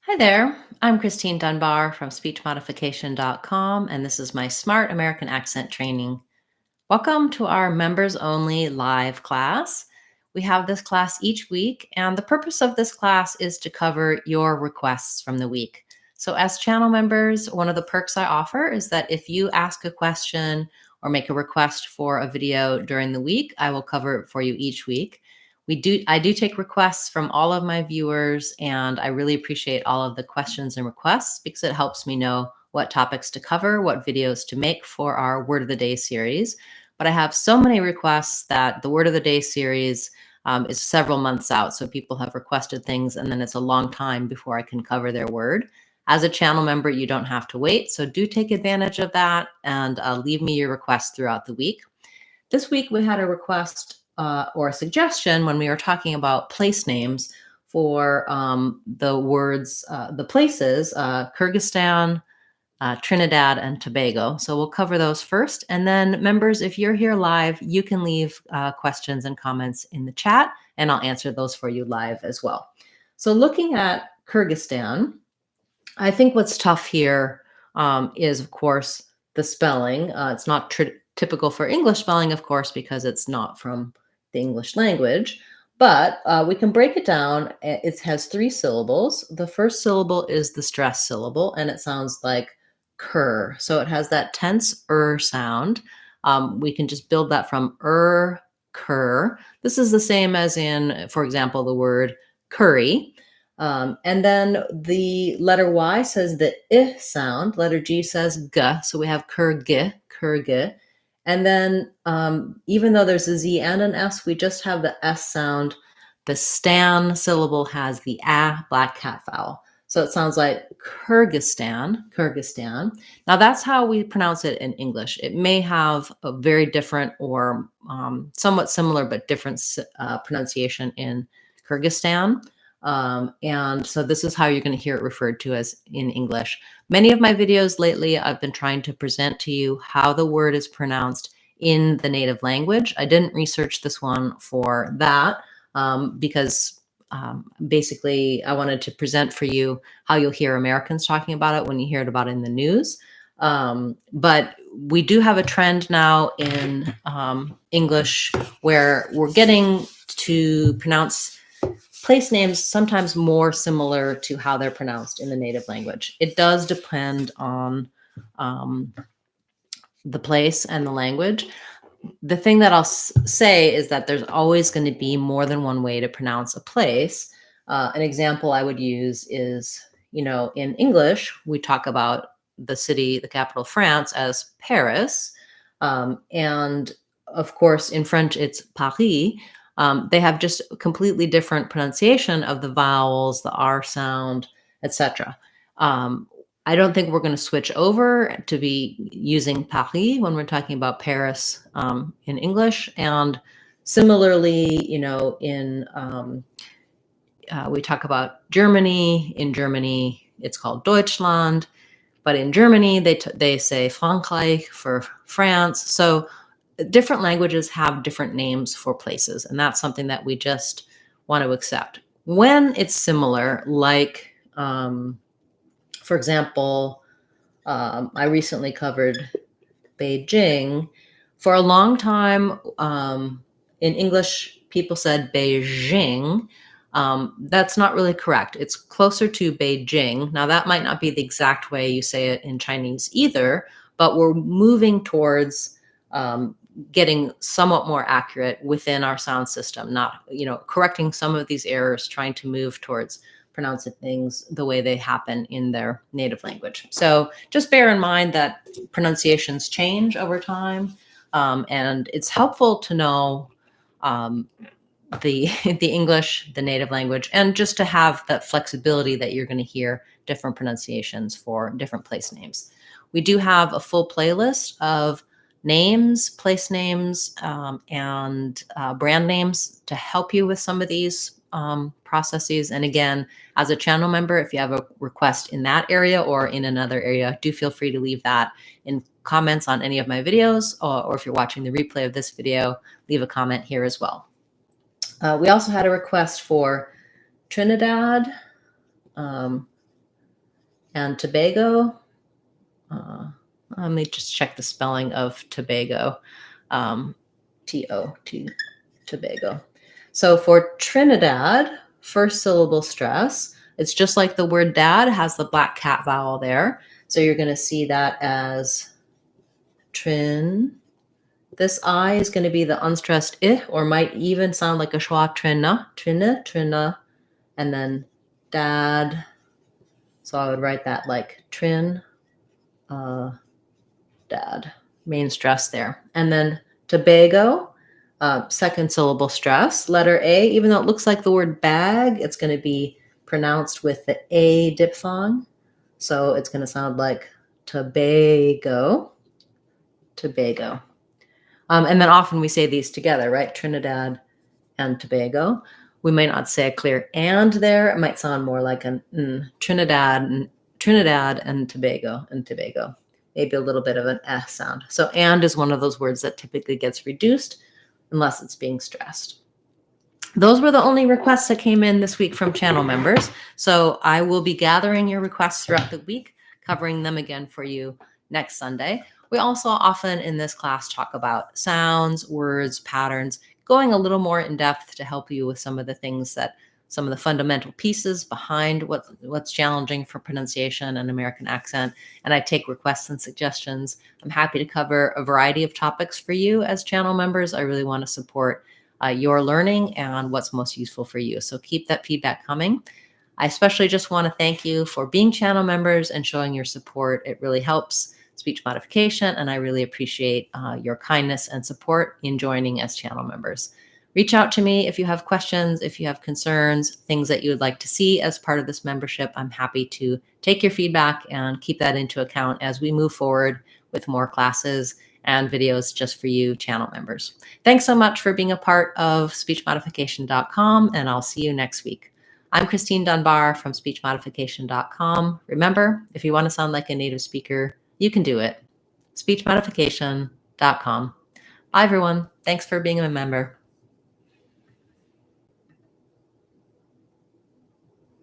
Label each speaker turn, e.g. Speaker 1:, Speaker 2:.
Speaker 1: Hi there, I'm Christine Dunbar from speechmodification.com, and this is my Smart American Accent Training. Welcome to our members only live class. We have this class each week, and the purpose of this class is to cover your requests from the week. So, as channel members, one of the perks I offer is that if you ask a question or make a request for a video during the week, I will cover it for you each week. I do take requests from all of my viewers, and I really appreciate all of the questions and requests because it helps me know what topics to cover, what videos to make for our Word of the Day series. But I have so many requests that the Word of the Day series is several months out. So people have requested things, and then it's a long time before I can cover their word. As a channel member, you don't have to wait. So do take advantage of that and leave me your requests throughout the week. This week, we had a request or a suggestion when we were talking about place names for the words, the places, Kyrgyzstan, Trinidad, and Tobago. So we'll cover those first. And then members, if you're here live, you can leave questions and comments in the chat, and I'll answer those for you live as well. So looking at Kyrgyzstan, I think what's tough here is, of course, the spelling. It's not typical for English spelling, of course, because it's not from the English language. But we can break it down. It has 3 syllables. The first syllable is the stress syllable, and it sounds like cur. So it has that tense sound. We can just build that from cur. This is the same as in, for example, the word curry. And then the letter Y says the I sound. Letter G says G. So we have kurgi. And then even though there's a Z and an S, we just have the S sound. The stan syllable has the A, black cat vowel. So it sounds like Kyrgyzstan. Now that's how we pronounce it in English. It may have a very different or somewhat similar but different pronunciation in Kyrgyzstan. And so this is how you're going to hear it referred to as in English. Many of my videos lately, I've been trying to present to you how the word is pronounced in the native language. I didn't research this one for that because basically I wanted to present for you how you'll hear Americans talking about it when you hear it about it in the news. But we do have a trend now in English where we're getting to pronounce place names sometimes more similar to how they're pronounced in the native language. It does depend on the place and the language. The thing that I'll say is that there's always going to be more than one way to pronounce a place. An example I would use is, in English, we talk about the city, the capital of France, as Paris. And of course, in French, it's Paris. They have just a completely different pronunciation of the vowels, the R sound, etc. I don't think we're going to switch over to be using Paris when we're talking about Paris in English. And similarly, we talk about Germany. In Germany, it's called Deutschland. But in Germany, they say Frankreich for France. So different languages have different names for places, and that's something that we just want to accept. When it's similar, like, for example, I recently covered Beijing. For a long time, in English, people said Beijing. That's not really correct. It's closer to Beijing. Now, that might not be the exact way you say it in Chinese either, but we're moving towards getting somewhat more accurate within our sound system, not, correcting some of these errors, trying to move towards pronouncing things the way they happen in their native language. So just bear in mind that pronunciations change over time, and it's helpful to know the English, the native language, and just to have that flexibility that you're going to hear different pronunciations for different place names. We do have a full playlist of names, place names, and brand names to help you with some of these processes. And again, as a channel member, if you have a request in that area or in another area, do feel free to leave that in comments on any of my videos, or if you're watching the replay of this video, leave a comment here as well. We also had a request for Trinidad, and Tobago. Let me just check the spelling of Tobago. T-O-T, Tobago. So for Trinidad, first syllable stress, it's just like the word dad has the black cat vowel there. So you're going to see that as trin. This I is going to be the unstressed I, or might even sound like a schwa trina, trina, trina, and then dad. So I would write that like trin, dad, main stress there. And then Tobago, second syllable stress. Letter A, even though it looks like the word bag, it's going to be pronounced with the A diphthong. So it's going to sound like Tobago, Tobago. And then often we say these together, right? Trinidad and Tobago. We might not say a clear and there. It might sound more like an Trinidad and Tobago and Tobago. Maybe a little bit of an S sound. So and is one of those words that typically gets reduced unless it's being stressed. Those were the only requests that came in this week from channel members. So I will be gathering your requests throughout the week, covering them again for you next Sunday. We also often in this class talk about sounds, words, patterns, going a little more in depth to help you with some of the things that some of the fundamental pieces behind what's challenging for pronunciation and American accent. And I take requests and suggestions. I'm happy to cover a variety of topics for you as channel members. I really want to support your learning and what's most useful for you. So keep that feedback coming. I especially just want to thank you for being channel members and showing your support. It really helps speech modification, and I really appreciate your kindness and support in joining as channel members. Reach out to me if you have questions, if you have concerns, things that you would like to see as part of this membership. I'm happy to take your feedback and keep that into account as we move forward with more classes and videos just for you channel members. Thanks so much for being a part of speechmodification.com, and I'll see you next week. I'm Christine Dunbar from speechmodification.com. Remember, if you want to sound like a native speaker, you can do it. speechmodification.com. Bye, everyone. Thanks for being a member.